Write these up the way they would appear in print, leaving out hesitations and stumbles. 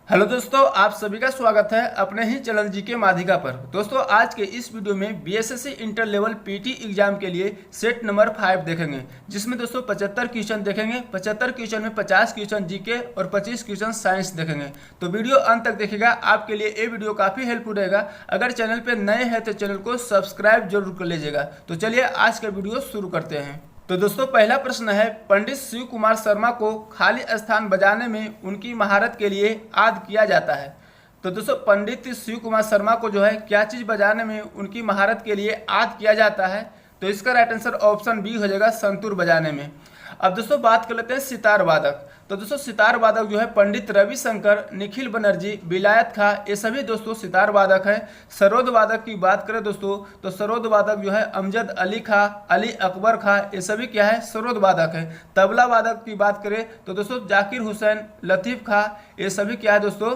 Hello दोस्तों, आप सभी का स्वागत है अपने ही चैनल जी के माध्यिका पर। दोस्तों, आज के इस वीडियो में BSSC inter level PT exam के लिए सेट नंबर 5 देखेंगे, जिसमें दोस्तों 75 क्वेश्चन देखेंगे। 75 क्वेश्चन में 50 क्वेश्चन जीके और 25 क्वेश्चन साइंस देखेंगे। तो वीडियो अंत तक देखिएगा, आपके लिए ये वीडियो काफ़ी हेल्पफुल रहेगा। अगर चैनल पर नए हैं तो चैनल को सब्सक्राइब जरूर कर लीजिएगा। तो चलिए आज का वीडियो शुरू करते हैं। तो दोस्तों, पहला प्रश्न है, पंडित शिव कुमार शर्मा को खाली स्थान बजाने में उनकी महारत के लिए याद किया जाता है। तो दोस्तों, पंडित शिव कुमार शर्मा को जो है क्या चीज़ बजाने में उनकी महारत के लिए याद किया जाता है? तो इसका राइट आंसर ऑप्शन बी हो जाएगा, संतूर बजाने में। अब दोस्तों बात कर लेते हैं सितार वादक। तो दोस्तों सितार वादक जो है पंडित रविशंकर, निखिल बनर्जी, विलायत खां, ये सभी दोस्तों सितार वादक हैं। सरोद वादक की बात करें दोस्तों तो सरोद वादक जो है अमजद अली खां, अली अकबर खां, ये सभी क्या है, सरोद वादक है। तबला वादक की बात करें तो दोस्तों जाकिर हुसैन, लतीफ़ खां, ये सभी क्या है दोस्तों,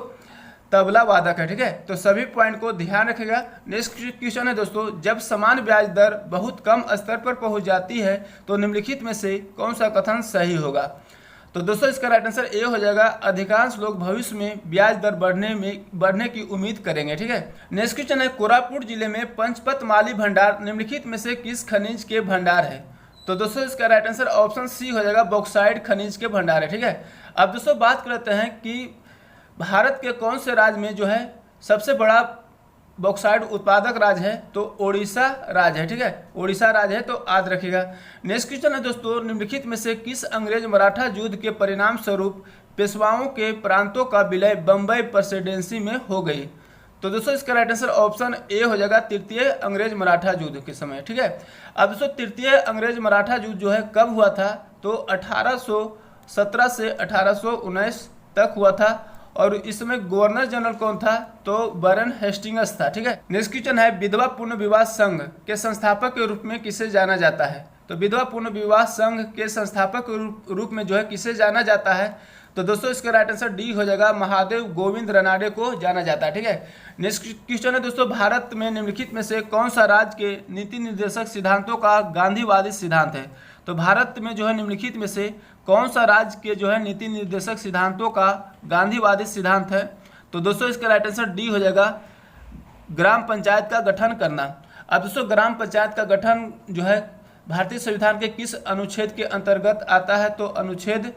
तबला वादक है। ठीक है, तो सभी पॉइंट को ध्यान रखिएगा। नेक्स्ट क्वेश्चन है दोस्तों, जब समान ब्याज दर बहुत कम स्तर पर पहुंच जाती है तो निम्नलिखित में से कौन सा कथन सही होगा? तो दोस्तों इसका राइट आंसर ए हो जाएगा, अधिकांश लोग भविष्य में ब्याज दर बढ़ने की उम्मीद करेंगे। ठीक है, नेक्स्ट क्वेश्चन है, कोरापुट जिले में पंचपत माली भंडार निम्नलिखित में से किस खनिज के भंडार है? तो दोस्तों इसका राइट आंसर ऑप्शन सी हो जाएगा, बॉक्साइट खनिज के भंडार है। ठीक है, अब दोस्तों बात करते हैं कि भारत के कौन से राज्य में जो है सबसे बड़ा बॉक्साइट उत्पादक राज्य है? तो ओडिशा राज्य है। ठीक है, ओडिशा राज्य है, तो याद रखिएगा। नेक्स्ट क्वेश्चन है दोस्तों, निम्नलिखित में से किस अंग्रेज मराठा युद्ध के परिणाम स्वरूप पेशवाओं के प्रांतों का विलय बम्बई प्रेसिडेंसी में हो गई? तो दोस्तों इसका राइट आंसर ऑप्शन ए हो जाएगा, तृतीय अंग्रेज मराठा युद्ध के समय। ठीक है, अब दोस्तों तृतीय अंग्रेज मराठा युद्ध जो है कब हुआ था? तो 1817 से 1819 तक हुआ था, और इसमें गवर्नर जनरल कौन था? तो वारेन हेस्टिंग्स था। ठीक है, नेक्स्ट क्वेश्चन है, विधवा पूर्ण विवाह संघ के संस्थापक के रूप में किसे जाना जाता है? तो विधवा पूर्ण विवाह संघ के संस्थापक के रूप में जो है किसे जाना जाता है? तो दोस्तों इसका राइट आंसर डी हो जाएगा, महादेव गोविंद रनाडे को जाना जाता है। ठीक है, नेक्स्ट क्वेश्चन है दोस्तों, भारत में निम्नलिखित में से कौन सा राज्य के नीति निर्देशक सिद्धांतों का गांधीवादी सिद्धांत है? तो भारत में जो है निम्नलिखित में से कौन सा राज्य के जो है नीति निर्देशक सिद्धांतों का गांधीवादी सिद्धांत है? तो दोस्तों इसका राइट आंसर डी हो जाएगा, ग्राम पंचायत का गठन करना। अब दोस्तों ग्राम पंचायत का गठन जो है भारतीय संविधान के किस अनुच्छेद के अंतर्गत आता है? तो अनुच्छेद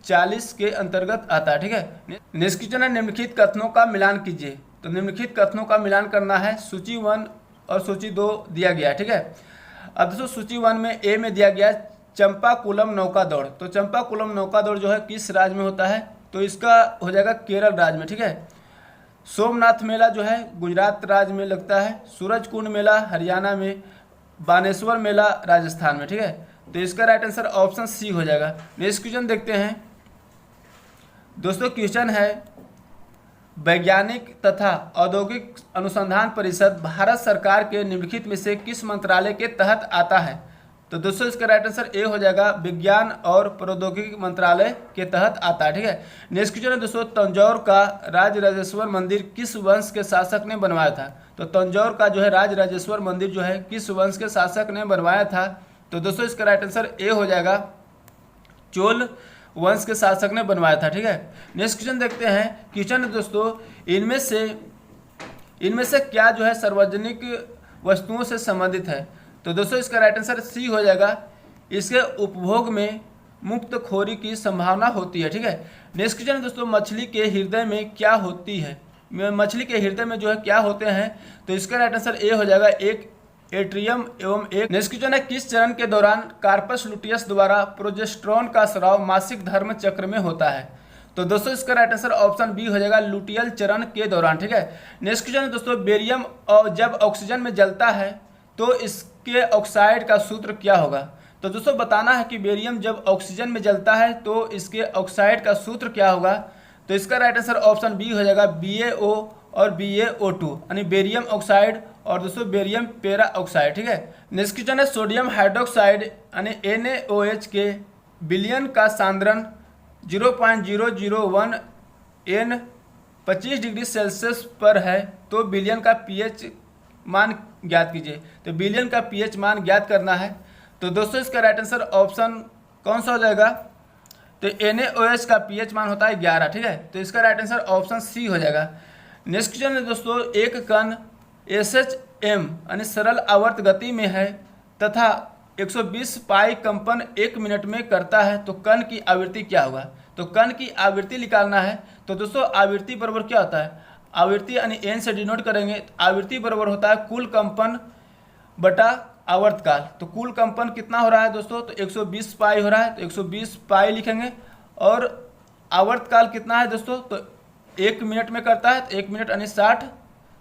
40 के अंतर्गत आता है। ठीक है, नेक्स्ट क्वेश्चन है, निम्नलिखित कथनों का मिलान कीजिए। तो निम्नलिखित कथनों का मिलान करना है, सूची 1 और सूची 2 दिया गया है। ठीक है, अब दोस्तों सूची 1 में ए में दिया गया चंपाकुलम नौका दौड़। तो चंपाकुलम नौका दौड़ जो है किस राज्य में होता है? तो इसका हो जाएगा केरल राज्य में। ठीक है, सोमनाथ मेला जो है गुजरात राज्य में लगता है, सूरजकुंड मेला हरियाणा में, बानेश्वर मेला राजस्थान में। ठीक है, तो इसका राइट आंसर ऑप्शन सी हो जाएगा। नेक्स्ट क्वेश्चन देखते हैं दोस्तों, क्वेश्चन है, वैज्ञानिक तथा औद्योगिक अनुसंधान परिषद भारत सरकार के निम्नलिखित में से किस मंत्रालय के तहत आता है? तो दोस्तों इसका राइट आंसर ए हो जाएगा, विज्ञान और प्रौद्योगिकी मंत्रालय के तहत आता है। ठीक है, नेक्स्ट क्वेश्चन है दोस्तों, तंजौर का राजराजेश्वर मंदिर किस वंश के शासक ने बनवाया था? तो तंजौर का जो है राजराजेश्वर मंदिर जो है किस वंश के शासक ने बनवाया था? तो दोस्तों इसका राइट आंसर ए हो जाएगा, चोल वंश के शासक ने बनवाया था। ठीक है, नेक्स्ट क्वेश्चन देखते हैं। क्वेश्चन दोस्तों, इनमें से क्या जो है सार्वजनिक वस्तुओं से संबंधित है? तो दोस्तों इसका राइट आंसर सी हो जाएगा, इसके उपभोग में मुक्तखोरी की संभावना होती है। ठीक है, नेक्स्ट क्वेश्चन दोस्तों, मछली के हृदय में क्या होती है? मछली के हृदय में जो है क्या होते हैं? तो इसका राइट आंसर ए हो जाएगा, एक एट्रियम एवं एक। नेक्स्ट क्वेश्चन है, किस चरण के दौरान कार्पस लुटियस द्वारा प्रोजेस्टेरोन का स्राव मासिक धर्म चक्र में होता है? तो दोस्तों इसका राइट आंसर ऑप्शन बी हो जाएगा, लुटियल चरण के दौरान। ठीक है, नेक्स्ट क्वेश्चन है दोस्तों, बेरियम जब ऑक्सीजन में जलता है तो इसके ऑक्साइड का सूत्र क्या होगा? तो दोस्तों बताना है कि बेरियम जब ऑक्सीजन में जलता है तो इसके ऑक्साइड का सूत्र क्या होगा? तो इसका राइट आंसर ऑप्शन बी हो जाएगा, BaO और BaO2, यानी बेरियम ऑक्साइड और दोस्तों बेरियम पेरा ऑक्साइड। ठीक है, नेक्स्ट क्वेश्चन है, सोडियम हाइड्रोक्साइड यानी NaOH के विलयन का सांद्रण 0.001 N 25 डिग्री सेल्सियस पर है, तो विलयन का pH मान ज्ञात कीजिए। तो विलयन का pH मान ज्ञात करना है। तो दोस्तों इसका राइट आंसर ऑप्शन कौन सा हो जाएगा? तो NaOH का pH मान होता है 11, ठीक है। तो इसका राइट आंसर ऑप्शन सी हो जाएगा। नेक्स्ट क्वेश्चन है दोस्तों, एक कण SHM यानी सरल आवर्त गति में है तथा 120 पाई कंपन 1 मिनट में करता है, तो कण की आवृत्ति क्या होगा? तो कण की आवृत्ति निकालना है। तो दोस्तों आवृत्ति बराबर क्या होता है? आवृत्ति यानी n से डिनोट करेंगे। आवृत्ति बराबर होता है कुल कंपन बटा आवर्तकाल। तो कुल कंपन कितना हो रहा है दोस्तों? तो 120 पाई हो रहा है, तो 120 पाई लिखेंगे। और आवर्तकाल कितना है दोस्तों? तो 1 मिनट में करता है, तो 1 मिनट यानी 60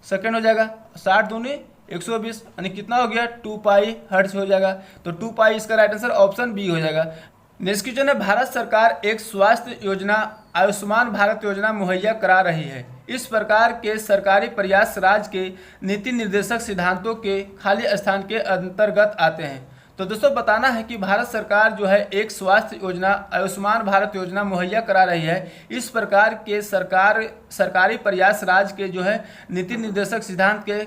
सेकेंड हो जाएगा। 60 दूनी 120 यानी कितना हो गया? 2 पाई हर्ट्ज हो जाएगा। तो 2 पाई इसका राइट आंसर ऑप्शन बी हो जाएगा। नेक्स्ट क्वेश्चन है, भारत सरकार एक स्वास्थ्य योजना आयुष्मान भारत योजना मुहैया करा रही है। इस प्रकार के सरकारी प्रयास राज्य के नीति निर्देशक सिद्धांतों के खाली स्थान के अंतर्गत आते हैं। तो दोस्तों बताना है कि भारत सरकार जो है एक स्वास्थ्य योजना आयुष्मान भारत योजना मुहैया करा रही है। इस प्रकार के सरकारी प्रयास राज्य के जो है नीति निर्देशक सिद्धांत के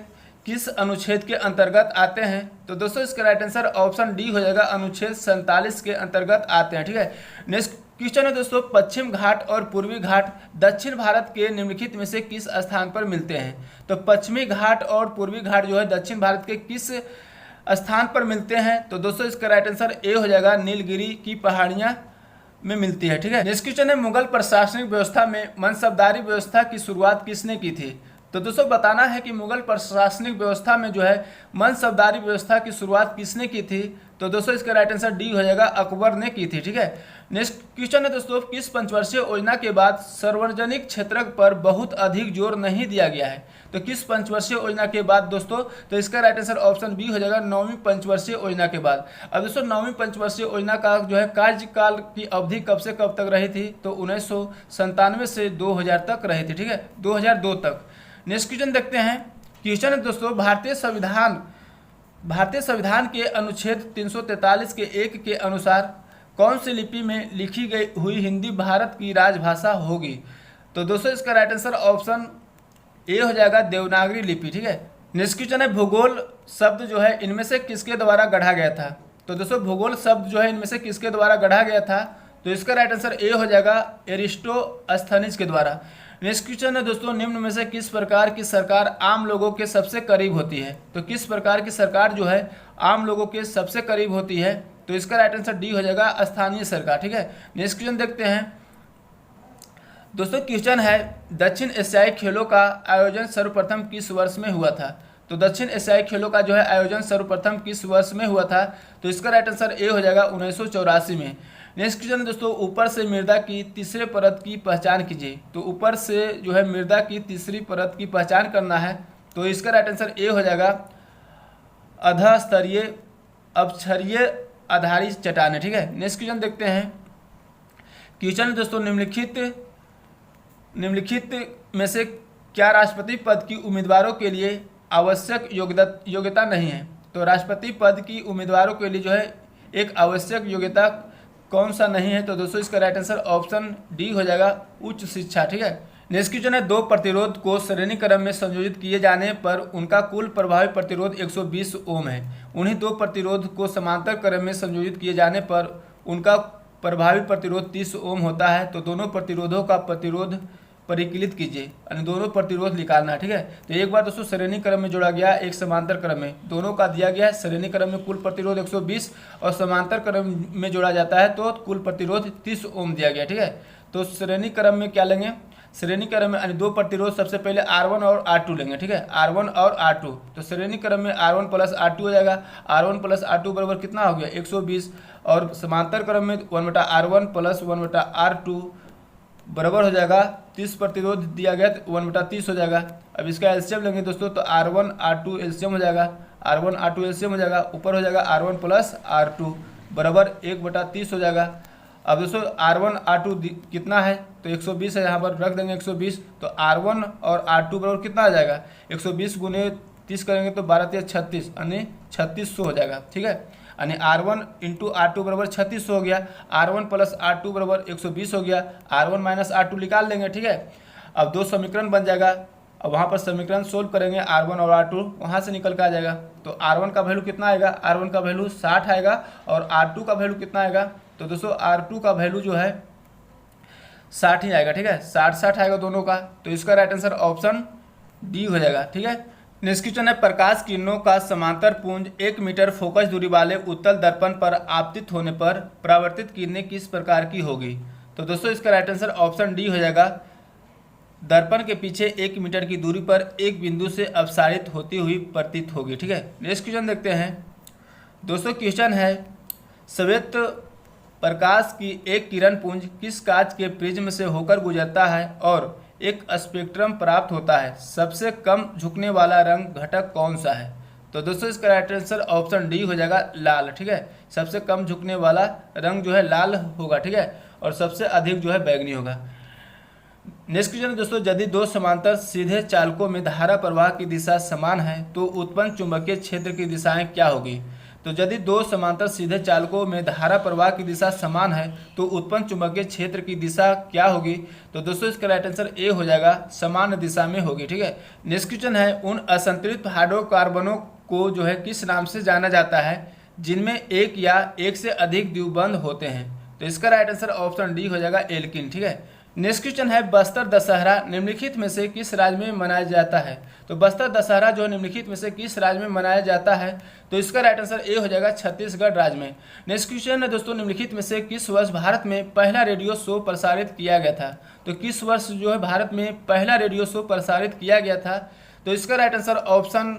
किस अनुच्छेद के अंतर्गत आते हैं? तो दोस्तों इसका राइट आंसर ऑप्शन डी हो जाएगा, अनुच्छेद 47 के अंतर्गत आते हैं, ठीक है। नेक्स्ट क्वेश्चन है दोस्तों, पश्चिम घाट और पूर्वी घाट दक्षिण भारत के निम्नलिखित में से किस स्थान पर मिलते हैं? तो पश्चिमी घाट और पूर्वी घाट जो है दक्षिण भारत के किस स्थान पर मिलते हैं? तो दोस्तों इसका राइट आंसर ए हो जाएगा, नीलगिरी की पहाड़ियां में मिलती है, ठीक है। नेक्स्ट क्वेश्चन है, मुगल प्रशासनिक व्यवस्था में मनसबदारी व्यवस्था की शुरुआत किसने की थी? तो दोस्तों बताना है कि मुगल प्रशासनिक व्यवस्था में जो है मनसबदारी व्यवस्था की शुरुआत किसने की थी? तो दोस्तों इसका राइट आंसर डी हो जाएगा, अकबर ने की थी, ठीक है। नेक्स्ट क्वेश्चन है दोस्तों, किस पंचवर्षीय योजना के बाद सार्वजनिक क्षेत्र पर बहुत अधिक जोर नहीं दिया गया है? तो किस पंचवर्षीय योजना के बाद दोस्तों? तो इसका राइट आंसर ऑप्शन बी हो जाएगा, 9वीं पंचवर्षीय योजना के बाद। अब दोस्तों 9वीं पंचवर्षीय योजना का जो है कार्यकाल की अवधि कब से कब तक रही थी? तो 1997 से 2000 तक रही थी, ठीक है, 2002 तक। नेक्स्ट क्वेश्चन देखते हैं। क्वेश्चन है दोस्तों, भारतीय संविधान के अनुच्छेद 343 के 1 के अनुसार कौन सी लिपि में लिखी गई हुई हिंदी भारत की राजभाषा होगी? तो दोस्तों इसका राइट आंसर ऑप्शन ए हो जाएगा, देवनागरी लिपि, ठीक है। नेक्स्ट क्वेश्चन है, भूगोल शब्द जो है इनमें से किसके द्वारा गढ़ा गया था? तो दोस्तों भूगोल शब्द जो है इनमें से किसके द्वारा गढ़ा गया था? तो इसका राइट आंसर ए हो जाएगा, एरिस्टोस्थनीज के द्वारा। नेक्स्ट क्वेश्चन है दोस्तों, निम्न में से किस प्रकार की सरकार आम लोगों के सबसे करीब होती है? तो किस प्रकार की सरकार जो है आम लोगों के सबसे करीब होती है? तो इसका राइट आंसर डी हो जाएगा, स्थानीय सरकार, ठीक है। नेक्स्ट क्वेश्चन देखते हैं दोस्तों। क्वेश्चन है, दक्षिण एशियाई खेलों का आयोजन सर्वप्रथम किस वर्ष में हुआ था? तो दक्षिण एशियाई खेलों का जो है आयोजन सर्वप्रथम किस वर्ष में हुआ था? तो इसका राइट आंसर ए हो जाएगा, 1984 में। नेक्स्ट क्वेश्चन दोस्तों, ऊपर से मृदा की तीसरे परत की पहचान कीजिए। तो ऊपर से जो है मृदा की तीसरी परत की पहचान करना है, तो इसका राइट आंसर ए हो जाएगा, अधस्तरीय अवक्षारीय आधारित चट्टानें, ठीक है। नेक्स्ट क्वेश्चन देखते हैं। क्वेश्चन दोस्तों, निम्नलिखित में से क्या राष्ट्रपति पद की उम्मीदवारों के लिए आवश्यक योग्यता नहीं है? तो राष्ट्रपति पद की उम्मीदवारों के लिए जो है एक आवश्यक योग्यता कौन सा नहीं है? तो दोस्तों इसका राइट आंसर ऑप्शन डी हो जाएगा, उच्च शिक्षा, ठीक है। नेक्स्ट क्वेश्चन है, दो प्रतिरोध को श्रेणी क्रम में संयोजित किए जाने पर उनका कुल प्रभावी प्रतिरोध 120 ओम है। उन्हीं दो प्रतिरोध को समांतर क्रम में संयोजित किए जाने पर उनका प्रभावी प्रतिरोध 30 ओम होता है। तो दोनों प्रतिरोधों का प्रतिरोध परिकलित कीजिए, यानी दोनों प्रतिरोध निकालना है, ठीक है। तो एक बार दोस्तों श्रेणी क्रम में जोड़ा गया, एक समांतर क्रम में, दोनों का दिया गया है। श्रेणी क्रम में कुल प्रतिरोध 120 और समांतर क्रम में जोड़ा जाता है तो कुल प्रतिरोध 30 ओम दिया गया, ठीक है। तो श्रेणी क्रम में क्या लेंगे? श्रेणी क्रम में यानी दो प्रतिरोध सबसे पहले R1 और R2 लेंगे, ठीक है, R1 और R2। तो श्रेणी क्रम में R1 प्लस R2 हो जाएगा। R1 प्लस R2 बराबर कितना हो गया? 120। और समांतर क्रम में 1/R1 प्लस 1/R2 बराबर हो जाएगा 30 प्रतिरोध दिया गया, 1/30 हो जाएगा। अब इसका एलसीएम लेंगे दोस्तों, तो R1 R2 एलसीएम हो जाएगा, R1 R2 एलसीएम हो जाएगा, ऊपर हो जाएगा R1 प्लस R2 बराबर 1/30 हो जाएगा। अब दोस्तों R1 R2 कितना है? तो 120 है, यहाँ पर रख देंगे 120। तो R1 और R2 बराबर कितना आ जाएगा? 120 गुने 30 करेंगे तो 12 × 36 यानी 3600 हो जाएगा, ठीक है। यानी R1 इंटू R2 बराबर 3600 हो गया। R1 प्लस R2 बराबर 120 हो गया। R1 माइनस R2 निकाल लेंगे, ठीक है। अब दो समीकरण बन जाएगा। अब वहाँ पर समीकरण सोल्व करेंगे, R1 और R2 वहाँ से निकल के आ जाएगा। तो R1 का वैल्यू कितना आएगा? R1 का वैल्यू 60 आएगा। और R2 का वैल्यू कितना आएगा? तो दोस्तों R2 का वैल्यू जो है 60 ही आएगा, ठीक है, 60-60 आएगा दोनों का। तो इसका राइट आंसर ऑप्शन डी हो जाएगा, ठीक है। नेक्स्ट क्वेश्चन है, प्रकाश किरणों का समांतर पुंज 1 मीटर फोकस दूरी वाले उत्तल दर्पण पर आपतित होने पर परावर्तित किरणें किस प्रकार की होगी? तो दोस्तों इसका राइट आंसर ऑप्शन डी हो जाएगा, दर्पण के पीछे 1 मीटर की दूरी पर एक बिंदु से अपसारित होती हुई प्रतीत होगी, ठीक है। नेक्स्ट क्वेश्चन देखते हैं दोस्तों। क्वेश्चन है, श्वेत प्रकाश की एक किरण पुंज किस कांच के प्रिज्म से होकर गुजरता है और एक स्पेक्ट्रम प्राप्त होता है? सबसे कम झुकने वाला रंग घटक कौन सा है? तो दोस्तों इसका राइट आंसर ऑप्शन डी हो जाएगा, लाल, ठीक है। सबसे कम झुकने वाला रंग जो है लाल होगा, ठीक है, और सबसे अधिक जो है बैगनी होगा। नेक्स्ट क्वेश्चन दोस्तों, यदि दो समांतर सीधे चालकों में धारा प्रवाह की दिशा समान है तो उत्पन्न चुंबकीय क्षेत्र की दिशाएं क्या होगी? तो यदि दो समांतर सीधे चालकों में धारा प्रवाह की दिशा समान है तो उत्पन्न चुंबकीय क्षेत्र की दिशा क्या होगी? तो दोस्तों इसका राइट आंसर ए हो जाएगा, समान दिशा में होगी, ठीक है। नेक्स्ट क्वेश्चन है, उन असंतुलित हाइड्रोकार्बनों को जो है किस नाम से जाना जाता है जिनमें एक या एक से अधिक द्विबंध होते हैं? तो इसका राइट आंसर ऑप्शन डी हो जाएगा, एल्किन, ठीक है। नेक्स्ट क्वेश्चन है, बस्तर दशहरा निम्नलिखित में से किस राज्य में मनाया जाता है? तो बस्तर दशहरा जो निम्नलिखित में से किस राज्य में मनाया जाता है? तो इसका राइट आंसर ए हो जाएगा, छत्तीसगढ़ राज्य में। नेक्स्ट क्वेश्चन है दोस्तों, निम्नलिखित में से किस वर्ष भारत में पहला रेडियो शो प्रसारित किया गया था? तो किस वर्ष जो है भारत में पहला रेडियो शो प्रसारित किया गया था? तो इसका राइट आंसर ऑप्शन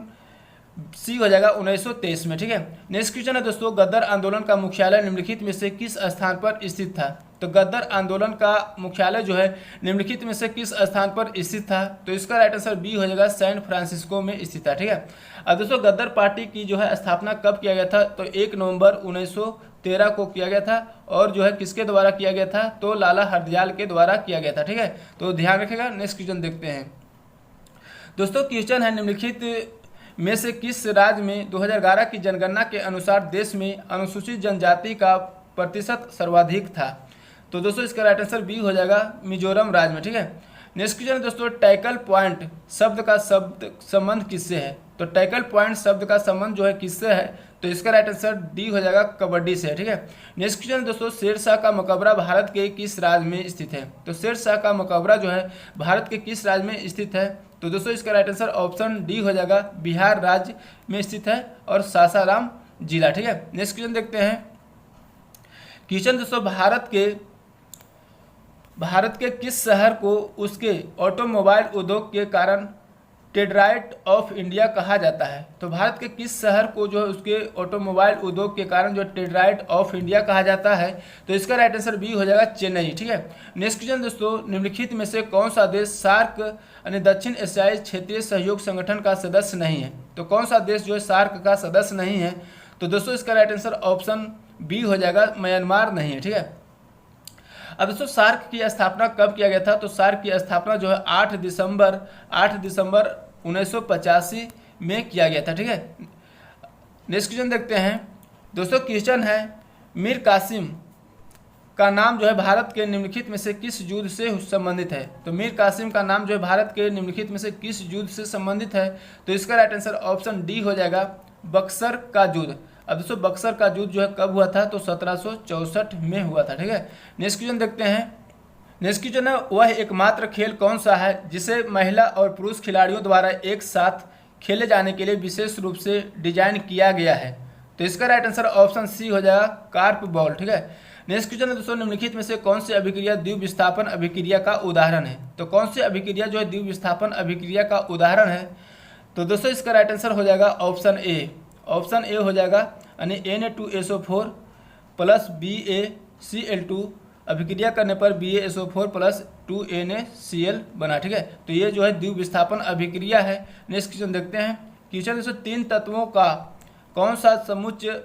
सी हो जाएगा, 1923 में, ठीक है। नेक्स्ट क्वेश्चन है दोस्तों, गद्दर आंदोलन का मुख्यालय निम्नलिखित में से किस स्थान पर स्थित था? तो गद्दर आंदोलन का मुख्यालय जो है निम्नलिखित में से किस स्थान पर स्थित था? तो इसका राइट आंसर बी हो जाएगा, सैन फ्रांसिस्को में स्थित था, ठीक है। अब दोस्तों गद्दर पार्टी की जो है स्थापना कब किया गया था? तो 1 नवंबर 1913 को किया गया था, और जो है किसके द्वारा किया गया था? तो लाला हरदयाल के द्वारा किया गया था, ठीक है। तो ध्यान रखिएगा। नेक्स्ट क्वेश्चन देखते हैं दोस्तों। क्वेश्चन है, निम्नलिखित में से किस राज्य में 2011 की जनगणना के अनुसार देश में अनुसूचित जनजाति का प्रतिशत सर्वाधिक था? तो दोस्तों इसका राइट आंसर बी हो जाएगा, मिजोरम राज्य में, ठीक है। नेक्स्ट क्वेश्चन दोस्तों, टैकल पॉइंट शब्द का संबंध किससे है? तो टैकल पॉइंट शब्द का संबंध जो है किससे है? तो इसका राइट आंसर डी हो जाएगा, कबड्डी से, ठीक है। नेक्स्ट क्वेश्चन दोस्तों, शेरशाह का मकबरा भारत के किस राज्य में स्थित है? तो शेरशाह का मकबरा जो है भारत के किस राज्य में स्थित है? तो दोस्तों इसका राइट आंसर ऑप्शन डी हो जाएगा, बिहार राज्य में स्थित है और सासाराम जिला, ठीक है। नेक्स्ट क्वेश्चन देखते हैं। क्वेश्चन दोस्तों, भारत के किस शहर को उसके ऑटोमोबाइल उद्योग के कारण टेट्राइट ऑफ इंडिया कहा जाता है? तो भारत के किस शहर को जो है उसके ऑटोमोबाइल उद्योग के कारण जो टेट्राइट ऑफ इंडिया कहा जाता है? तो इसका राइट आंसर बी हो जाएगा, चेन्नई, ठीक है। नेक्स्ट क्वेश्चन दोस्तों, निम्नलिखित में से कौन सा देश सार्क यानी दक्षिण एशियाई क्षेत्रीय सहयोग संगठन का सदस्य नहीं है? तो कौन सा देश जो है सार्क का सदस्य नहीं है? तो दोस्तों इसका राइट आंसर ऑप्शन बी हो जाएगा, म्यांमार नहीं है, ठीक है। अब दोस्तों सार्क की स्थापना कब किया गया था? तो सार्क की स्थापना जो है 8 दिसंबर 1985 में किया गया था, ठीक है। नेक्स्ट क्वेश्चन देखते हैं दोस्तों। क्वेश्चन है, मीर कासिम का नाम जो है भारत के निम्नलिखित में से किस युद्ध से संबंधित है? तो मीर कासिम का नाम जो है भारत के निम्नलिखित में से किस युद्ध से संबंधित है? तो इसका राइट आंसर ऑप्शन डी हो जाएगा, बक्सर का युद्ध। अब दोस्तों बक्सर का युद्ध जो है कब हुआ था? तो 1764 में हुआ था, ठीक है। नेक्स्ट क्वेश्चन देखते हैं। नेक्स्ट क्वेश्चन है, वह एकमात्र खेल कौन सा है जिसे महिला और पुरुष खिलाड़ियों द्वारा एक साथ खेले जाने के लिए विशेष रूप से डिजाइन किया गया है? तो इसका राइट आंसर ऑप्शन सी हो जाएगा, कार्प बॉल, ठीक है। नेक्स्ट क्वेश्चन है दोस्तों, निम्नलिखित में से कौन सी अभिक्रिया द्वीप विस्थापन अभिक्रिया का उदाहरण है? तो कौन सी अभिक्रिया जो है द्वीप विस्थापन अभिक्रिया का उदाहरण है? तो दोस्तों इसका राइट आंसर हो जाएगा ऑप्शन ए। ऑप्शन ए हो जाएगा, यानी Na2SO4 प्लस BaCl2 अभिक्रिया करने पर BaSO4 प्लस 2NaCl बना, ठीक है। तो ये जो है द्वीप विस्थापन अभिक्रिया है। नेक्स्ट क्वेश्चन देखते हैं। क्वेश्चन दोस्तों, 3 तत्वों का कौन सा समुच्चय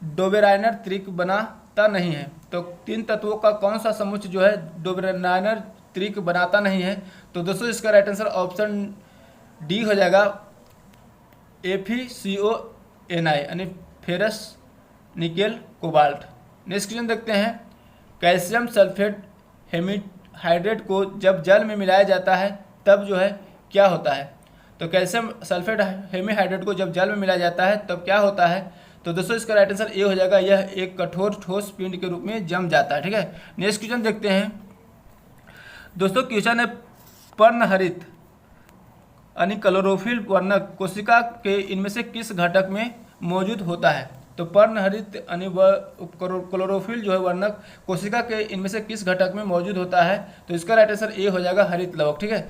डोबेराइनर त्रिक बनाता नहीं है? तो 3 तत्वों का कौन सा समुच्चय जो है डोबेराइनर त्रिक बनाता नहीं है? तो दोस्तों इसका राइट आंसर ऑप्शन डी हो जाएगा, FeCONi यानी ferrous nickel cobalt. Next question देखते हैं। कैल्शियम सल्फेट हेमीहाइड्रेट को जब जल में मिलाया जाता है तब जो है क्या होता है? तो कैल्शियम सल्फेट हेमीहाइड्रेट को जब जल में मिलाया जाता है तब क्या होता है? तो दोस्तों इसका राइट आंसर ए हो जाएगा, यह एक कठोर ठोस पिंड के रूप में जम जाता है, ठीक है। नेक्स्ट क्वेश्चन देखते हैं। दोस्तों क्वेश्चन है पर्णहरित यानी क्लोरोफिल वर्णक कोशिका के इनमें से किस घटक में मौजूद होता है। तो पर्णहरित यानी क्लोरोफिल जो है वर्णक कोशिका के इनमें से किस घटक में मौजूद होता है। तो इसका राइट आंसर ए हो जाएगा हरित लवक। ठीक है,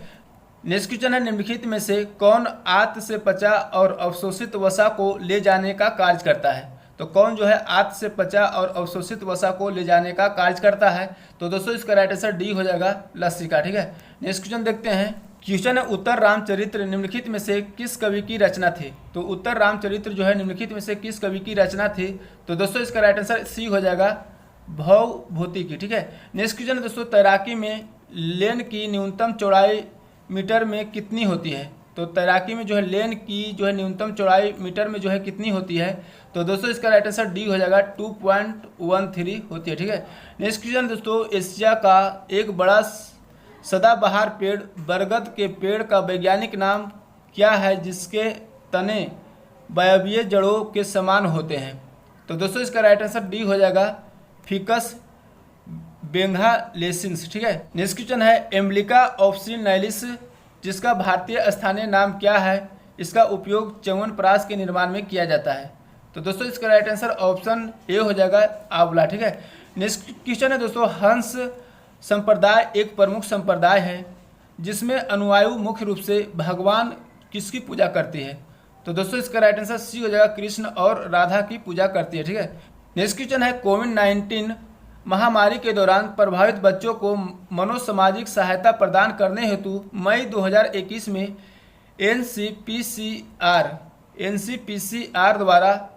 नेक्स्ट क्वेश्चन है निम्नलिखित में से कौन आंत से पचा और अवशोषित वसा को ले जाने का कार्य करता है। तो कौन जो है आंत से पचा और अवशोषित वसा को ले जाने का कार्य करता है। तो दोस्तों इसका राइट आंसर डी हो जाएगा लस्सी का। ठीक है, नेक्स्ट क्वेश्चन देखते हैं। क्वेश्चन है उत्तर रामचरित्र निम्नलिखित में से किस कवि की रचना थी। तो उत्तर रामचरित्र जो है निम्नलिखित में से किस कवि की रचना थी। तो दोस्तों इसका राइट आंसर सी हो जाएगा भवभूति की। ठीक है, नेक्स्ट क्वेश्चन है दोस्तों तैराकी में लेन की न्यूनतम चौड़ाई मीटर में कितनी होती है। तो तैराकी में जो है लेन की जो है न्यूनतम चौड़ाई मीटर में जो है कितनी होती है। तो दोस्तों इसका राइट आंसर डी हो जाएगा 2.13 होती है। ठीक है, नेक्स्ट क्वेश्चन दोस्तों एशिया का एक बड़ा सदाबहार पेड़ बरगद के पेड़ का वैज्ञानिक नाम क्या है जिसके तने वायवीय जड़ों के समान होते हैं। तो दोस्तों इसका राइट आंसर डी हो जाएगा फिकस बेंगालेसिंस। ठीक है, नेक्स्ट क्वेश्चन है एम्ब्लिका ऑप्सिनैलिस जिसका भारतीय स्थानीय नाम क्या है, इसका उपयोग च्यवनप्राश के निर्माण में किया जाता है। तो दोस्तों इसका राइट आंसर ऑप्शन ए हो जाएगा आंवला। ठीक है, नेक्स्ट क्वेश्चन है दोस्तों हंस संप्रदाय एक प्रमुख संप्रदाय है जिसमें अनुयायी मुख्य रूप से भगवान किसकी पूजा करती है। तो दोस्तों इसका राइट आंसर सी हो जाएगा कृष्ण और राधा की पूजा करती है। ठीक है, नेक्स्ट क्वेश्चन है कोविड-19 महामारी के दौरान प्रभावित बच्चों को मनोसामाजिक सहायता प्रदान करने हेतु मई 2021 में एनसीपीसीआर द्वारा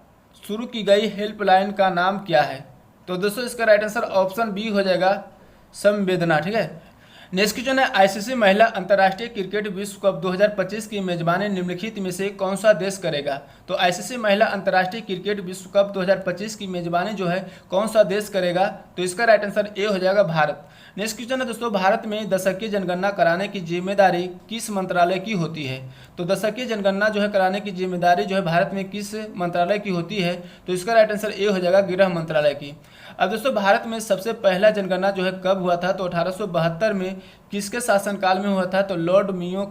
शुरू की गई हेल्पलाइन का नाम क्या है। तो दोस्तों इसका राइट आंसर ऑप्शन बी हो जाएगा संवेदना। ठीक है, नेक्स्ट क्वेश्चन है आईसीसी महिला अंतर्राष्ट्रीय क्रिकेट विश्व कप 2025 की मेजबानी निम्नलिखित में से कौन सा देश करेगा। तो आईसीसी महिला अंतर्राष्ट्रीय क्रिकेट विश्व कप 2025 की मेजबानी जो है कौन सा देश करेगा। तो इसका राइट आंसर ए हो जाएगा भारत। नेक्स्ट क्वेश्चन है दोस्तों भारत में दशकीय जनगणना कराने की जिम्मेदारी किस मंत्रालय की होती है। तो दशकीय जनगणना जो है कराने की जिम्मेदारी जो है भारत में किस मंत्रालय की होती है। तो इसका राइट आंसर ए हो जाएगा गृह मंत्रालय की। अब दोस्तों भारत में सबसे पहला जनगणना जो है कब हुआ था। तो 1872 में किसके शासनकाल में हुआ था। तो लॉर्ड मियो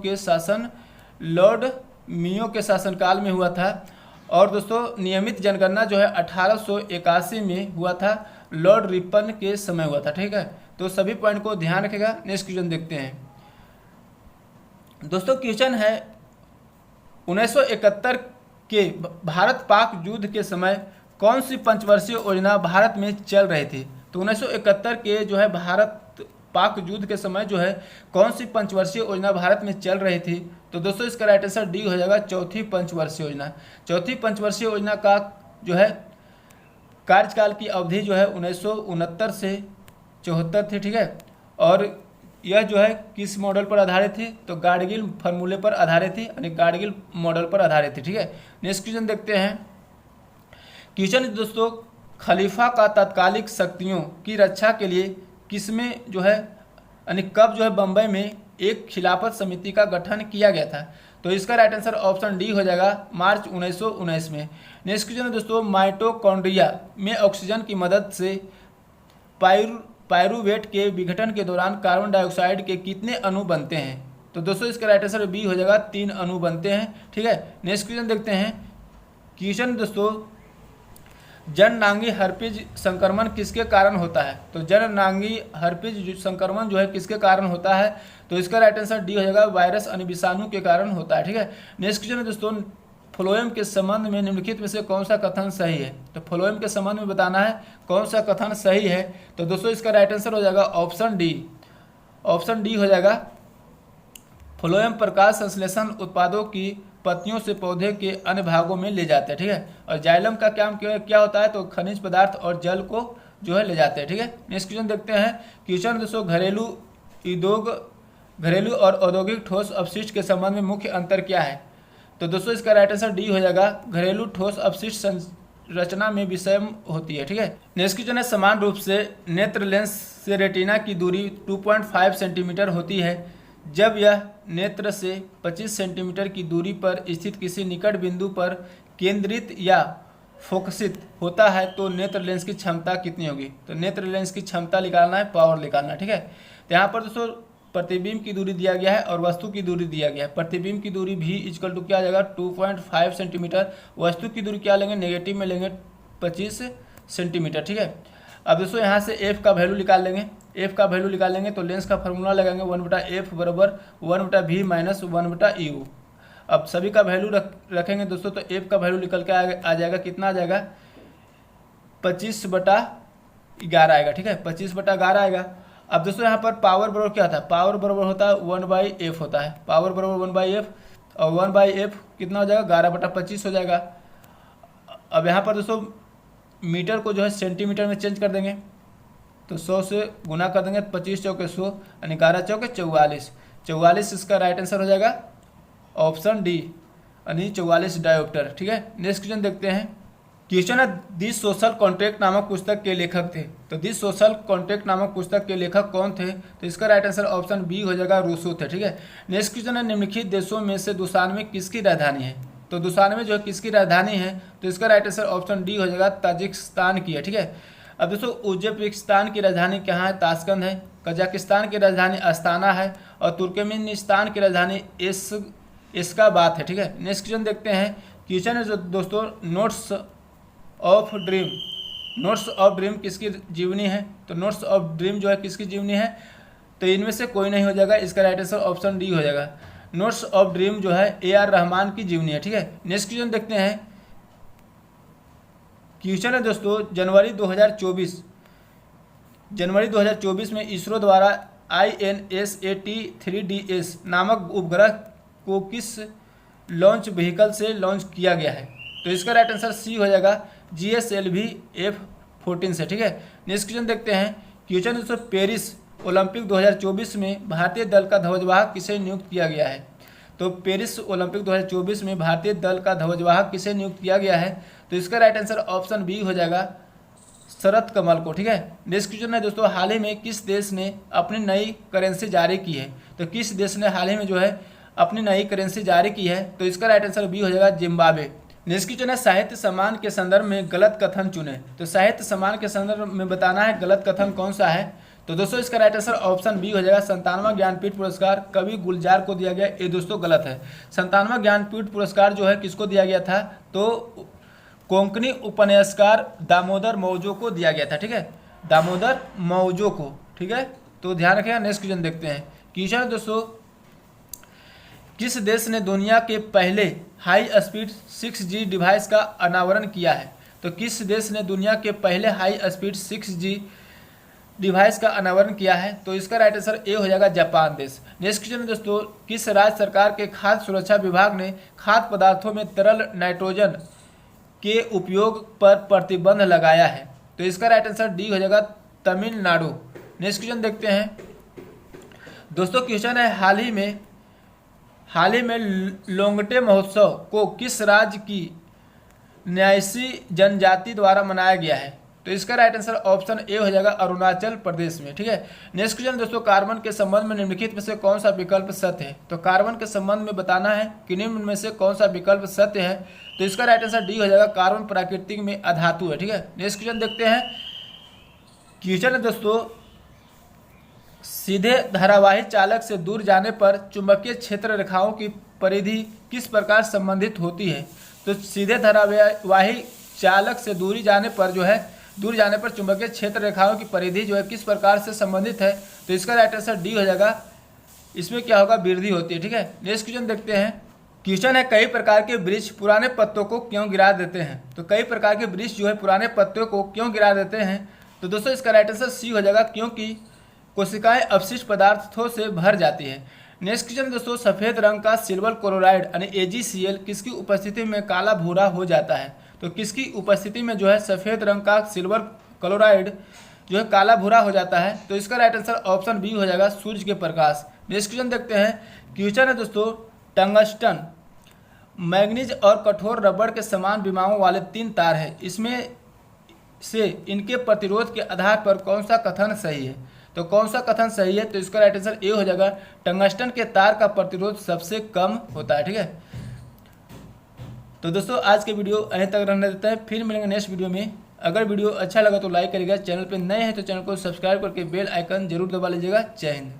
के शासनकाल में हुआ था। और दोस्तों नियमित जनगणना जो है 1881 में हुआ था, लॉर्ड रिपन के समय हुआ था। ठीक है, तो सभी पॉइंट को ध्यान रखेगा। नेक्स्ट क्वेश्चन देखते हैं दोस्तों। क्वेश्चन है 1971 के भारत पाक युद्ध के समय कौन सी पंचवर्षीय योजना भारत में चल रही थी। तो 1971 के जो है भारत पाक युद्ध के समय जो है कौन सी पंचवर्षीय योजना भारत में चल रही थी। तो दोस्तों इसका राइट आंसर डी हो जाएगा चौथी पंचवर्षीय योजना। चौथी पंचवर्षीय योजना का जो है कार्यकाल की अवधि जो है 1969 से 74 थी। ठीक है, और यह जो है किस मॉडल पर आधारित थी। तो गाडगिल फार्मूले पर आधारित थी, यानी गाडगिल मॉडल पर आधारित थी। ठीक है, नेक्स्ट क्वेश्चन देखते हैं। क्वेश्चन दोस्तों खलीफा का तात्कालिक शक्तियों की रक्षा के लिए किसमें जो है यानी कब जो है बम्बई में एक खिलाफत समिति का गठन किया गया था। तो इसका राइट आंसर ऑप्शन डी हो जाएगा मार्च 1919 में। नेक्स्ट क्वेश्चन है दोस्तों माइटोकॉन्ड्रिया में ऑक्सीजन की मदद से पायरुवेट के विघटन के दौरान कार्बन डाइऑक्साइड के कितने अणु बनते हैं। तो दोस्तों इसका राइट आंसर बी हो जाएगा 3 अणु बनते हैं। ठीक है, नेक्स्ट क्वेश्चन देखते हैं। क्वेश्चन दोस्तों जननांगी हर्पिज संक्रमण किसके कारण होता है। तो जननांगी हर्पिज संक्रमण जो है किसके कारण होता है। तो इसका राइट आंसर डी हो जाएगा वायरस यानी विषाणु के कारण होता है। ठीक है, नेक्स्ट क्वेश्चन है दोस्तों फ्लोएम के संबंध में निम्नलिखित में से कौन सा कथन सही है। तो फ्लोएम के संबंध में बताना है कौन सा कथन सही है। तो दोस्तों इसका राइट आंसर हो जाएगा ऑप्शन डी हो जाएगा फ्लोएम प्रकाश संश्लेषण उत्पादों की पत्तियों से पौधे के अन्य भागों में ले जाते हैं। ठीक है, और जाइलम का काम क्या होता है। तो खनिज पदार्थ और जल को जो है ले जाते हैं। ठीक है, नेक्स्ट क्वेश्चन देखते हैं। क्वेश्चन दोस्तों घरेलू और औद्योगिक ठोस अपशिष्ट के संबंध में मुख्य अंतर क्या है। तो दोस्तों इसका राइट आंसर डी हो जाएगा घरेलू ठोस अपशिष्ट संरचना में विषम होती है। ठीक है, नेक्स्ट क्वेश्चन है समान रूप से नेत्र लेंस से रेटिना की दूरी 2.5 सेंटीमीटर होती है जब यह नेत्र से 25 सेंटीमीटर की दूरी पर स्थित किसी निकट बिंदु पर केंद्रित या फोकसित होता है तो नेत्र लेंस की क्षमता कितनी होगी। तो नेत्र लेंस की क्षमता निकालना है, पावर निकालना है। ठीक है, तो यहाँ पर दोस्तों प्रतिबिंब की दूरी दिया गया है और वस्तु की दूरी दिया गया है। प्रतिबिंब की दूरी भी इक्वल टू क्या आ जाएगा 2.5 सेंटीमीटर, वस्तु की दूरी क्या लेंगे नेगेटिव में लेंगे 25 सेंटीमीटर। ठीक है, अब दोस्तों यहाँ से एफ का वैल्यू निकाल लेंगे। एफ का वैल्यू निकालेंगे तो लेंस का फार्मूला लगाएंगे 1/f बराबर 1/v माइनस 1/u। अब सभी का वैल्यू रखेंगे दोस्तों तो एफ का वैल्यू निकल के आ जाएगा, कितना आ जाएगा 25/11 आएगा। ठीक है, 25/11 आएगा। अब दोस्तों यहाँ पर पावर बराबर क्या होता है, पावर बराबर होता है 1/f होता है, पावर बराबर 1/f और 1/f कितना हो जाएगा 11/25 हो जाएगा। अब यहाँ पर दोस्तों मीटर को जो है सेंटीमीटर में चेंज कर देंगे तो 100 से गुना कर देंगे, 25 चौके 100 यानी 11 चौके 44, 44 इसका राइट आंसर हो जाएगा ऑप्शन डी यानी 44 डायोप्टर। ठीक है, नेक्स्ट क्वेश्चन देखते हैं। क्वेश्चन है दिस सोशल कॉन्ट्रैक्ट नामक पुस्तक के लेखक थे। तो दिस सोशल कॉन्ट्रैक्ट नामक पुस्तक के लेखक कौन थे, तो इसका राइट आंसर ऑप्शन बी हो जाएगा रूसो थे। ठीक है, नेक्स्ट क्वेश्चन है निम्नलिखित देशों में से दुशान्बे किसकी राजधानी है। तो दुशान्बे जो है किसकी राजधानी है, तो इसका राइट आंसर ऑप्शन डी हो जाएगा ताजिकिस्तान की है। ठीक है, अब दोस्तों उज्बेकिस्तान की राजधानी कहाँ है, ताशकंद है। कजाकिस्तान की राजधानी अस्ताना है और तुर्कमेनिस्तान की राजधानी एश्गाबाद है। ठीक है, नेक्स्ट क्वेश्चन देखते हैं। क्वेश्चन है जो दोस्तों नोट्स ऑफ ड्रीम किसकी जीवनी है। तो नोट्स ऑफ ड्रीम जो है किसकी जीवनी है, तो इनमें से कोई नहीं हो जाएगा, इसका राइट आंसर ऑप्शन डी हो जाएगा। नोट्स ऑफ ड्रीम जो है AR रहमान की जीवनी है। ठीक है, नेक्स्ट क्वेश्चन देखते हैं। क्वेश्चन है दोस्तों जनवरी 2024 में इसरो द्वारा INSAT-3DS नामक उपग्रह को किस लॉन्च व्हीकल से लॉन्च किया गया है। तो इसका राइट आंसर सी हो जाएगा GSLV F-14 से। ठीक है, नेक्स्ट क्वेश्चन देखते हैं। क्वेश्चन दोस्तों पेरिस ओलंपिक 2024 में भारतीय दल का ध्वजवाहक किसे नियुक्त किया गया है। तो पेरिस ओलंपिक 2024 में भारतीय दल का ध्वजवाहक किसे नियुक्त किया गया है, तो इसका राइट आंसर ऑप्शन बी हो जाएगा शरद कमल को। ठीक है, नेक्स्ट क्वेश्चन है दोस्तों हाल ही में किस देश ने अपनी नई करेंसी जारी की है। तो किस देश ने हाल ही में जो है अपनी नई करेंसी जारी की है, तो इसका राइट आंसर बी हो जाएगा जिम्बाब्वे। नेक्स्ट क्वेश्चन है साहित्य सम्मान के संदर्भ में गलत कथन चुने। तो साहित्य सम्मान के संदर्भ में बताना है गलत कथन कौन सा है। तो दोस्तों इसका राइट आंसर ऑप्शन बी हो जाएगा 97वां ज्ञानपीठ पुरस्कार कवि गुलजार को दिया गया। ये दोस्तों गलत है। 97वां ज्ञानपीठ पुरस्कार जो है किसको दिया गया था, तो कोंकणी उपन्यासकार दामोदर मौजो को दिया गया था। ठीक है, दामोदर मौजो को। ठीक है, तो ध्यान रखिएगा। नेक्स्ट क्वेश्चन देखते हैं। क्वेश्चन दोस्तों किस देश ने दुनिया के पहले हाई स्पीड 6G डिवाइस का अनावरण किया है। तो किस देश ने दुनिया के पहले हाई स्पीड 6G डिवाइस का अनावरण किया है, तो इसका राइट आंसर ए हो जाएगा जापान देश। नेक्स्ट क्वेश्चन दोस्तों किस राज्य सरकार के खाद्य सुरक्षा विभाग ने खाद्य पदार्थों में तरल नाइट्रोजन के उपयोग पर प्रतिबंध लगाया है। तो इसका राइट आंसर डी हो जाएगा तमिलनाडु। नेक्स्ट क्वेश्चन देखते हैं दोस्तों। क्वेश्चन है हाल ही में लोंगटे महोत्सव को किस राज्य की न्यासी जनजाति द्वारा मनाया गया है। तो इसका राइट आंसर ऑप्शन ए हो जाएगा अरुणाचल प्रदेश में। ठीक है, नेक्स्ट क्वेश्चन दोस्तों कार्बन के संबंध में निम्नलिखित में से कौन सा विकल्प सत्य है। तो कार्बन के संबंध में बताना है कि निम्न में से कौन सा विकल्प सत्य है। तो इसका राइट आंसर डी हो जाएगा कार्बन प्राकृतिक में अधातु है। ठीक है, नेक्स्ट क्वेश्चन देखते हैं। क्वेश्चन है दोस्तों सीधे धारावाही चालक से दूर जाने पर चुंबकीय क्षेत्र रेखाओं की परिधि किस प्रकार संबंधित होती है। तो सीधे धारावाही चालक से दूर जाने पर चुंबकीय क्षेत्र रेखाओं की परिधि जो है किस प्रकार से संबंधित है। तो इसका राइट आंसर डी हो जाएगा, इसमें क्या होगा वृद्धि होती है। ठीक है, नेक्स्ट क्वेश्चन देखते हैं। क्वेश्चन है कई प्रकार के वृक्ष पुराने पत्तों को क्यों गिरा देते हैं। तो कई प्रकार के वृक्ष जो है पुराने पत्तों को क्यों गिरा देते हैं। तो दोस्तों इसका राइट आंसर सी हो जाएगा क्योंकि कोशिकाएं अपशिष्ट पदार्थों से भर जाती है। नेक्स्ट क्वेश्चन दोस्तों सफेद रंग का सिल्वर क्लोराइड यानी AgCl किसकी उपस्थिति में काला भूरा हो जाता है। तो किसकी उपस्थिति में जो है सफेद रंग का सिल्वर क्लोराइड जो है काला भूरा हो जाता है। तो इसका राइट आंसर ऑप्शन बी हो जाएगा सूर्य के प्रकाश। नेक्स्ट क्वेश्चन देखते हैं। क्वेश्चन है दोस्तों टंगस्टन मैग्नीज और कठोर रबड़ के समान विमाओं वाले 3 तार है, इसमें से इनके प्रतिरोध के आधार पर कौन सा कथन सही है। तो कौन सा कथन सही है। तो इसका राइट आंसर ए हो जाएगा टंगस्टन के तार का प्रतिरोध सबसे कम होता है। ठीक है, तो दोस्तों आज के वीडियो यहीं तक रहने देता है, फिर मिलेंगे नेक्स्ट वीडियो में। अगर वीडियो अच्छा लगा तो लाइक करिएगा, चैनल पे नए हैं तो चैनल को सब्सक्राइब करके बेल आइकन जरूर दबा लीजिएगा। जय हिंद।